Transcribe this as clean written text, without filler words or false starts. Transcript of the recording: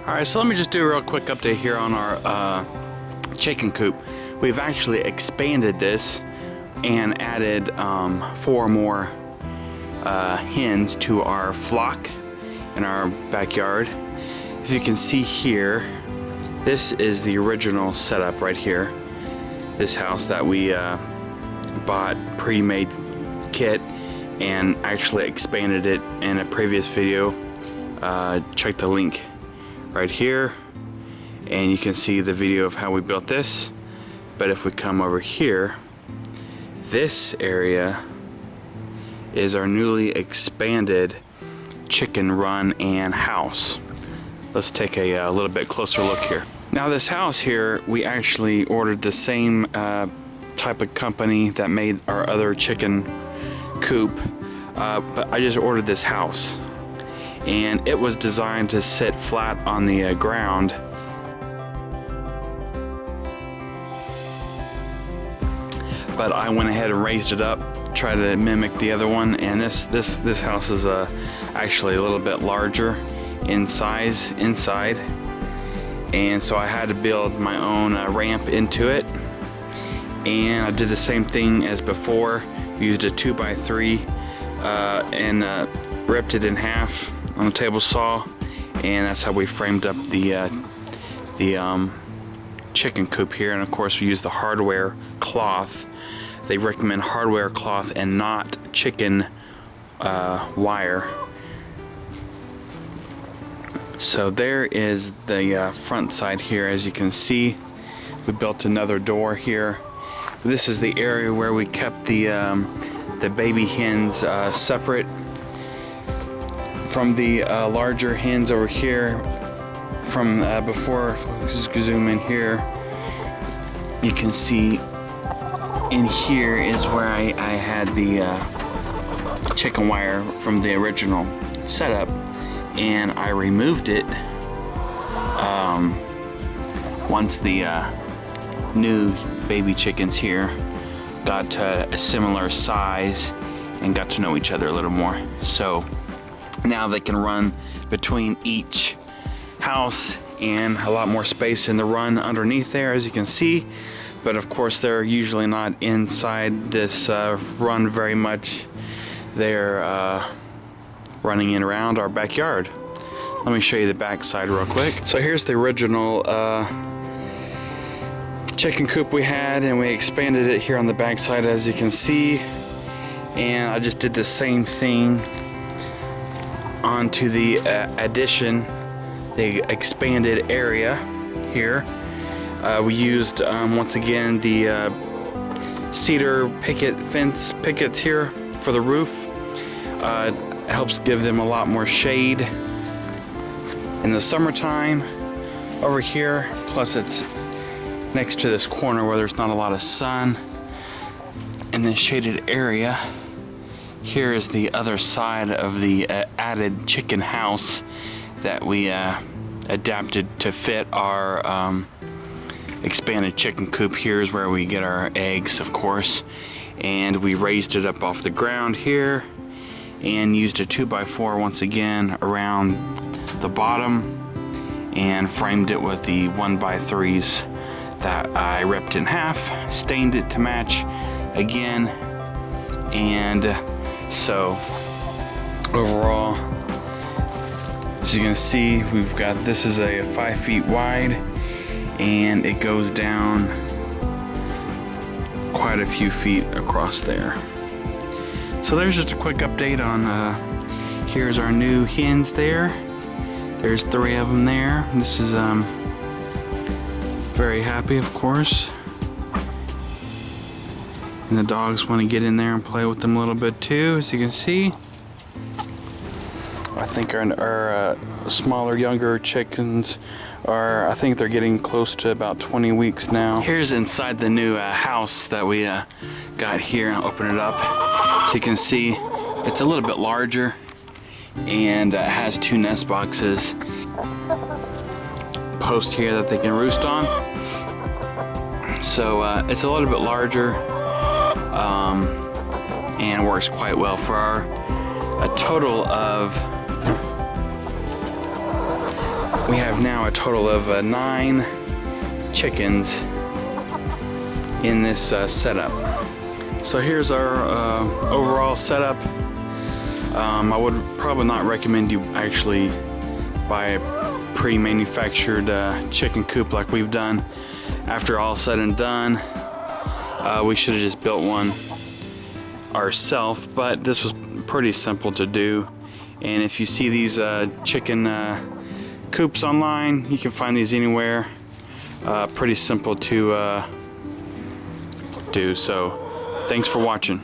Alright, so let me just do a real quick update here on our chicken coop. We've actually expanded this and added 4 more hens to our flock in our backyard. If you can see here, this is the original setup right here. This house that we bought pre-made kit and actually expanded it in a previous video. Check the link right here and you can see the video of how we built this. But if we come over here, this area is our newly expanded chicken run and house. Let's take a little bit closer look here. Now this house here, we actually ordered the same type of company that made our other chicken coop, but I just ordered this house and it was designed to sit flat on the ground. But I went ahead and raised it up, tried to mimic the other one, and this house is actually a little bit larger in size inside, and so I had to build my own ramp into it. And I did the same thing as before. Used a 2x3 and ripped it in half on a table saw, and that's how we framed up the chicken coop here. And of course we used the hardware cloth. They recommend hardware cloth and not chicken wire. So there is the front side here. As you can see, we built another door here. This is the area where we kept the baby hens separate from the larger hens over here. From before, just zoom in here, you can see in here is where I had the chicken wire from the original setup, and I removed it once the new baby chickens here got to a similar size and got to know each other a little more. So now they can run between each house and a lot more space in the run underneath there, as you can see. But of course they're usually not inside this run very much. They're running in around our backyard. Let me show you the back side real quick. So here's the original chicken coop we had, and we expanded it here on the back side, as you can see. And I just did the same thing onto the addition, the expanded area here. We used once again the cedar fence pickets here for the roof. Helps give them a lot more shade in the summertime over here. Plus it's next to this corner where there's not a lot of sun. In this shaded area, here is the other side of the added chicken house that we adapted to fit our expanded chicken coop. Here is where we get our eggs, of course, and we raised it up off the ground here and used a 2x4 once again around the bottom and framed it with the 1x3s that I ripped in half, stained it to match again. And so overall, as you can see, we've got, this is a 5 feet wide and it goes down quite a few feet across there. So there's just a quick update on here's our new hens there. There's 3 of them there. This is very happy, of course, and the dogs want to get in there and play with them a little bit too, as you can see. I think our smaller, younger chickens are, I think they're getting close to about 20 weeks now. Here's inside the new house that we got here. I'll open it up. So you can see it's a little bit larger and has 2 nest boxes. Post here that they can roost on. So it's a little bit larger and works quite well for our a total of we have now a total of 9 chickens in this setup. So here's our overall setup. I would probably not recommend you actually buy a pre-manufactured chicken coop like we've done. After all said and done, we should have just built one ourselves, but this was pretty simple to do. And if you see these chicken coops online, you can find these anywhere. Pretty simple to do. So thanks for watching.